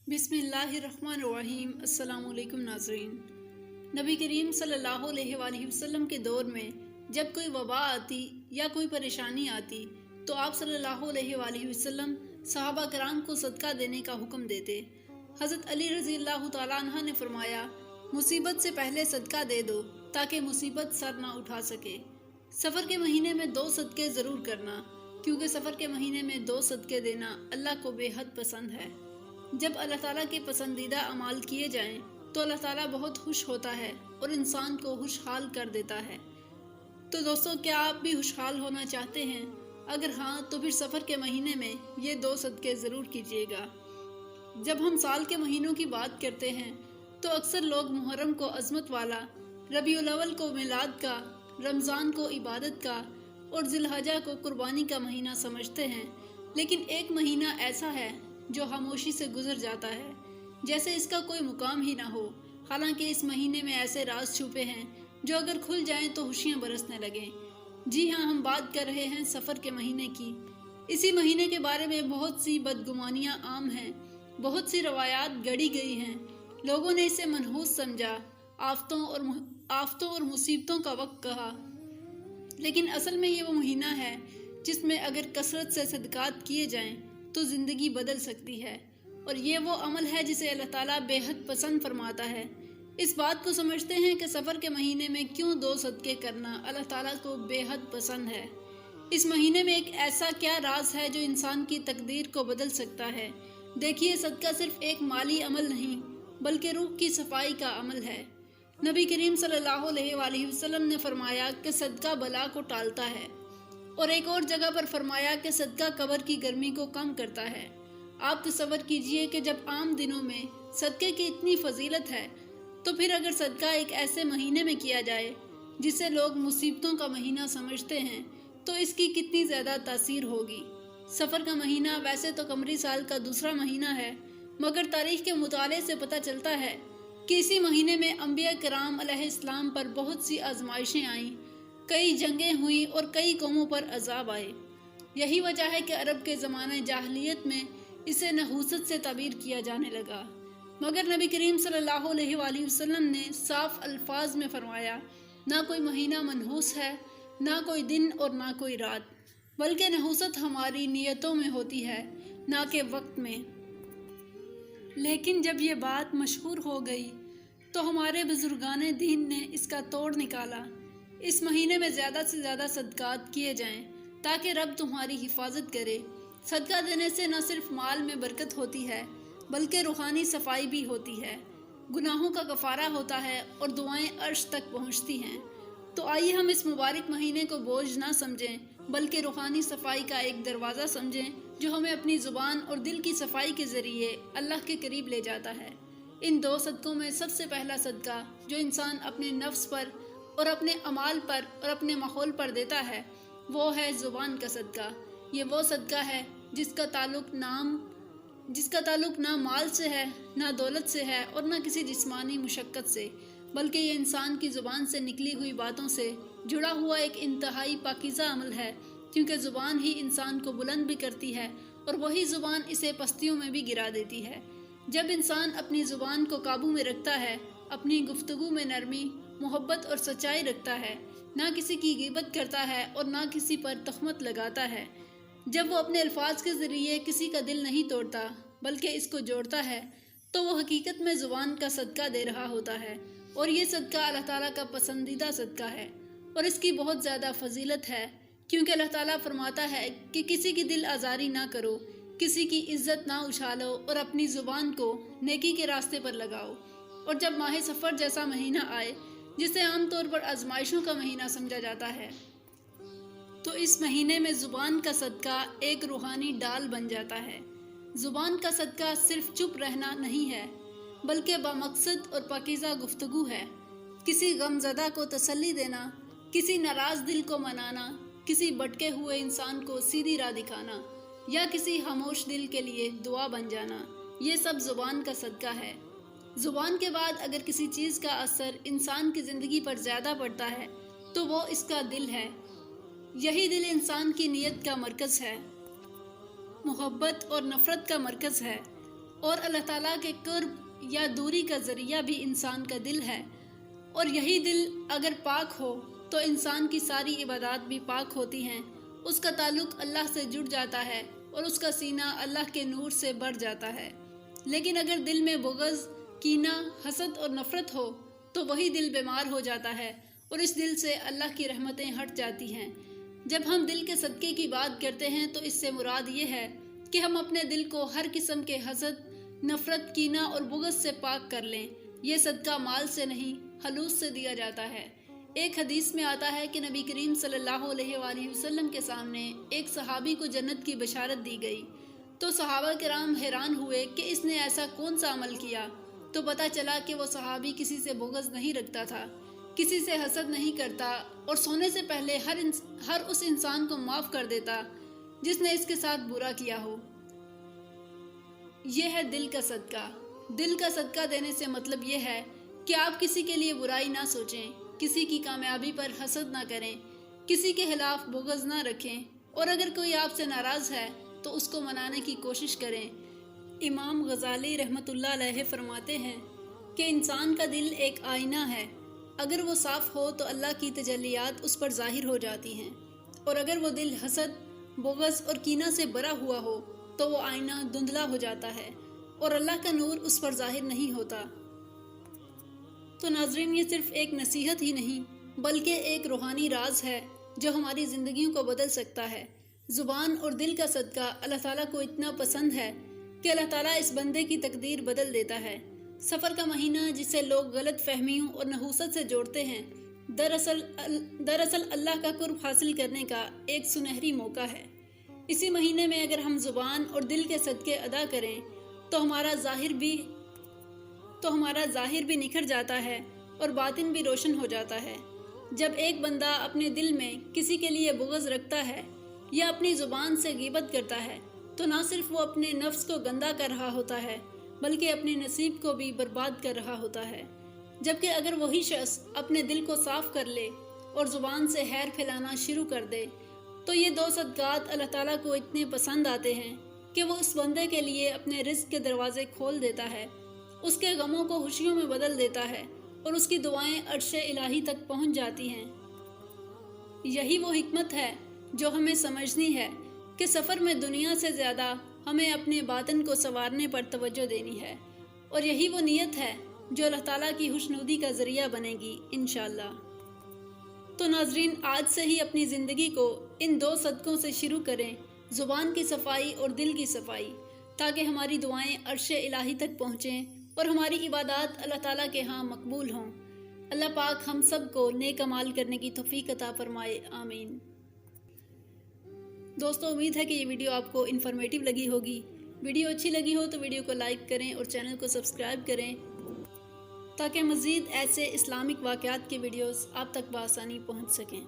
بسم اللہ الرحمن الرحیم۔ السلام علیکم ناظرین۔ نبی کریم صلی اللہ علیہ وآلہ وسلم کے دور میں جب کوئی وبا آتی یا کوئی پریشانی آتی تو آپ صلی اللہ علیہ وآلہ وسلم صحابہ کرام کو صدقہ دینے کا حکم دیتے۔ حضرت علی رضی اللہ تعالیٰ عنہ نے فرمایا، مصیبت سے پہلے صدقہ دے دو تاکہ مصیبت سر نہ اٹھا سکے۔ سفر کے مہینے میں 2 صدقے ضرور کرنا، کیونکہ سفر کے مہینے میں 2 صدقے دینا اللہ کو بے حد پسند ہے۔ جب اللہ تعالیٰ کے پسندیدہ اعمال کیے جائیں تو اللہ تعالیٰ بہت خوش ہوتا ہے اور انسان کو خوشحال کر دیتا ہے۔ تو دوستو، کیا آپ بھی خوشحال ہونا چاہتے ہیں؟ اگر ہاں تو پھر سفر کے مہینے میں یہ 2 صدقے ضرور کیجیے گا۔ جب ہم سال کے مہینوں کی بات کرتے ہیں تو اکثر لوگ محرم کو عظمت والا، ربیع الاول کو میلاد کا، رمضان کو عبادت کا اور ذی الحجہ کو قربانی کا مہینہ سمجھتے ہیں، لیکن ایک مہینہ ایسا ہے جو خاموشی سے گزر جاتا ہے، جیسے اس کا کوئی مقام ہی نہ ہو۔ حالانکہ اس مہینے میں ایسے راز چھپے ہیں جو اگر کھل جائیں تو خوشیاں برسنے لگیں۔ جی ہاں، ہم بات کر رہے ہیں سفر کے مہینے کی۔ اسی مہینے کے بارے میں بہت سی بدگمانیاں عام ہیں، بہت سی روایات گڑی گئی ہیں۔ لوگوں نے اسے منحوس سمجھا، آفتوں اور مصیبتوں کا وقت کہا، لیکن اصل میں یہ وہ مہینہ ہے جس میں اگر کثرت سے صدقات کیے جائیں تو زندگی بدل سکتی ہے، اور یہ وہ عمل ہے جسے اللہ تعالیٰ بے حد پسند فرماتا ہے۔ اس بات کو سمجھتے ہیں کہ سفر کے مہینے میں کیوں 2 صدقے کرنا اللہ تعالیٰ کو بے حد پسند ہے۔ اس مہینے میں ایک ایسا کیا راز ہے جو انسان کی تقدیر کو بدل سکتا ہے؟ دیکھیے، صدقہ صرف ایک مالی عمل نہیں بلکہ روح کی صفائی کا عمل ہے۔ نبی کریم صلی اللہ علیہ وآلہ وسلم نے فرمایا کہ صدقہ بلا کو ٹالتا ہے، اور ایک اور جگہ پر فرمایا کہ صدقہ قبر کی گرمی کو کم کرتا ہے۔ آپ تصور کیجئے کہ جب عام دنوں میں صدقے کی اتنی فضیلت ہے تو پھر اگر صدقہ ایک ایسے مہینے میں کیا جائے جسے لوگ مصیبتوں کا مہینہ سمجھتے ہیں تو اس کی کتنی زیادہ تاثیر ہوگی۔ سفر کا مہینہ ویسے تو قمری سال کا دوسرا مہینہ ہے، مگر تاریخ کے مطالعے سے پتہ چلتا ہے کہ اسی مہینے میں انبیاء کرام علیہ السلام پر بہت سی آزمائشیں آئیں، کئی جنگیں ہوئیں اور کئی قوموں پر عذاب آئے۔ یہی وجہ ہے کہ عرب کے زمانہ جاہلیت میں اسے نحوست سے تعبیر کیا جانے لگا، مگر نبی کریم صلی اللہ علیہ وآلہ وسلم نے صاف الفاظ میں فرمایا، نہ کوئی مہینہ منحوس ہے، نہ کوئی دن اور نہ کوئی رات، بلکہ نحوست ہماری نیتوں میں ہوتی ہے، نہ کہ وقت میں۔ لیکن جب یہ بات مشہور ہو گئی تو ہمارے بزرگان دین نے اس کا توڑ نکالا۔ اس مہینے میں زیادہ سے زیادہ صدقات کیے جائیں تاکہ رب تمہاری حفاظت کرے۔ صدقہ دینے سے نہ صرف مال میں برکت ہوتی ہے بلکہ روحانی صفائی بھی ہوتی ہے، گناہوں کا کفارہ ہوتا ہے اور دعائیں عرش تک پہنچتی ہیں۔ تو آئیے ہم اس مبارک مہینے کو بوجھ نہ سمجھیں بلکہ روحانی صفائی کا ایک دروازہ سمجھیں جو ہمیں اپنی زبان اور دل کی صفائی کے ذریعے اللہ کے قریب لے جاتا ہے۔ ان 2 صدقوں میں سب سے پہلا صدقہ جو انسان اپنے نفس پر اور اپنے اعمال پر اور اپنے ماحول پر دیتا ہے وہ ہے زبان کا صدقہ۔ یہ وہ صدقہ ہے جس کا تعلق نہ مال سے ہے، نہ دولت سے ہے اور نہ کسی جسمانی مشقت سے، بلکہ یہ انسان کی زبان سے نکلی ہوئی باتوں سے جڑا ہوا ایک انتہائی پاکیزہ عمل ہے، کیونکہ زبان ہی انسان کو بلند بھی کرتی ہے اور وہی زبان اسے پستیوں میں بھی گرا دیتی ہے۔ جب انسان اپنی زبان کو قابو میں رکھتا ہے، اپنی گفتگو میں نرمی، محبت اور سچائی رکھتا ہے، نہ کسی کی غیبت کرتا ہے اور نہ کسی پر تہمت لگاتا ہے، جب وہ اپنے الفاظ کے ذریعے کسی کا دل نہیں توڑتا بلکہ اس کو جوڑتا ہے، تو وہ حقیقت میں زبان کا صدقہ دے رہا ہوتا ہے، اور یہ صدقہ اللہ تعالیٰ کا پسندیدہ صدقہ ہے اور اس کی بہت زیادہ فضیلت ہے، کیونکہ اللہ تعالیٰ فرماتا ہے کہ کسی کی دل آزاری نہ کرو، کسی کی عزت نہ اچھالو اور اپنی زبان کو نیکی کے راستے پر لگاؤ۔ اور جب ماہ سفر جیسا مہینہ آئے جسے عام طور پر آزمائشوں کا مہینہ سمجھا جاتا ہے تو اس مہینے میں زبان کا صدقہ ایک روحانی ڈال بن جاتا ہے۔ زبان کا صدقہ صرف چپ رہنا نہیں ہے بلکہ بامقصد اور پاکیزہ گفتگو ہے۔ کسی غمزدہ کو تسلی دینا، کسی ناراض دل کو منانا، کسی بھٹکے ہوئے انسان کو سیدھی راہ دکھانا یا کسی خاموش دل کے لیے دعا بن جانا، یہ سب زبان کا صدقہ ہے۔ زبان کے بعد اگر کسی چیز کا اثر انسان کی زندگی پر زیادہ پڑتا ہے تو وہ اس کا دل ہے۔ یہی دل انسان کی نیت کا مرکز ہے، محبت اور نفرت کا مرکز ہے، اور اللہ تعالیٰ کے قرب یا دوری کا ذریعہ بھی انسان کا دل ہے، اور یہی دل اگر پاک ہو تو انسان کی ساری عبادات بھی پاک ہوتی ہیں، اس کا تعلق اللہ سے جڑ جاتا ہے اور اس کا سینہ اللہ کے نور سے بڑھ جاتا ہے۔ لیکن اگر دل میں بغض، کینہ، حسد اور نفرت ہو تو وہی دل بیمار ہو جاتا ہے اور اس دل سے اللہ کی رحمتیں ہٹ جاتی ہیں۔ جب ہم دل کے صدقے کی بات کرتے ہیں تو اس سے مراد یہ ہے کہ ہم اپنے دل کو ہر قسم کے حسد، نفرت، کینہ اور بغض سے پاک کر لیں۔ یہ صدقہ مال سے نہیں، خلوص سے دیا جاتا ہے۔ ایک حدیث میں آتا ہے کہ نبی کریم صلی اللہ علیہ وآلہ وسلم کے سامنے ایک صحابی کو جنت کی بشارت دی گئی تو صحابہ کرام حیران ہوئے کہ اس نے ایسا کون سا عمل کیا، تو پتہ چلا کہ وہ صحابی کسی سے بغض نہیں رکھتا تھا، کسی سے حسد نہیں کرتا اور سونے سے پہلے ہر اس انسان کو معاف کر دیتا جس نے اس کے ساتھ برا کیا ہو۔ یہ ہے دل کا صدقہ۔ دل کا صدقہ دینے سے مطلب یہ ہے کہ آپ کسی کے لیے برائی نہ سوچیں، کسی کی کامیابی پر حسد نہ کریں، کسی کے خلاف بغض نہ رکھیں، اور اگر کوئی آپ سے ناراض ہے تو اس کو منانے کی کوشش کریں۔ امام غزالی رحمۃ اللہ علیہ فرماتے ہیں کہ انسان کا دل ایک آئینہ ہے، اگر وہ صاف ہو تو اللہ کی تجلیات اس پر ظاہر ہو جاتی ہیں، اور اگر وہ دل حسد، بغض اور کینہ سے بھرا ہوا ہو تو وہ آئینہ دھندلا ہو جاتا ہے اور اللہ کا نور اس پر ظاہر نہیں ہوتا۔ تو ناظرین، یہ صرف ایک نصیحت ہی نہیں بلکہ ایک روحانی راز ہے جو ہماری زندگیوں کو بدل سکتا ہے۔ زبان اور دل کا صدقہ اللہ تعالیٰ کو اتنا پسند ہے کہ اللہ تعالیٰ اس بندے کی تقدیر بدل دیتا ہے۔ سفر کا مہینہ جسے لوگ غلط فہمیوں اور نحوست سے جوڑتے ہیں، دراصل اللہ کا قرب حاصل کرنے کا ایک سنہری موقع ہے۔ اسی مہینے میں اگر ہم زبان اور دل کے صدقے ادا کریں تو ہمارا ظاہر بھی نکھر جاتا ہے اور باطن بھی روشن ہو جاتا ہے۔ جب ایک بندہ اپنے دل میں کسی کے لیے بغض رکھتا ہے یا اپنی زبان سے غیبت کرتا ہے تو نہ صرف وہ اپنے نفس کو گندا کر رہا ہوتا ہے بلکہ اپنے نصیب کو بھی برباد کر رہا ہوتا ہے۔ جبکہ اگر وہی شخص اپنے دل کو صاف کر لے اور زبان سے خیر پھیلانا شروع کر دے تو یہ دو صدقات اللہ تعالیٰ کو اتنے پسند آتے ہیں کہ وہ اس بندے کے لیے اپنے رزق کے دروازے کھول دیتا ہے، اس کے غموں کو خوشیوں میں بدل دیتا ہے اور اس کی دعائیں عرش الہی تک پہنچ جاتی ہیں۔ یہی وہ حکمت ہے جو ہمیں سمجھنی ہے کہ سفر میں دنیا سے زیادہ ہمیں اپنے باطن کو سنوارنے پر توجہ دینی ہے، اور یہی وہ نیت ہے جو اللہ تعالیٰ کی خوشنودی کا ذریعہ بنے گی انشاءاللہ۔ تو ناظرین، آج سے ہی اپنی زندگی کو ان دو صدقوں سے شروع کریں، زبان کی صفائی اور دل کی صفائی، تاکہ ہماری دعائیں عرش الہی تک پہنچیں اور ہماری عبادات اللہ تعالیٰ کے ہاں مقبول ہوں۔ اللہ پاک ہم سب کو نیک عمال کرنے کی توفیق عطا فرمائے، آمین۔ دوستو، امید ہے کہ یہ ویڈیو آپ کو انفارمیٹیو لگی ہوگی۔ ویڈیو اچھی لگی ہو تو ویڈیو کو لائک کریں اور چینل کو سبسکرائب کریں تاکہ مزید ایسے اسلامک واقعات کے ویڈیوز آپ تک بآسانی پہنچ سکیں۔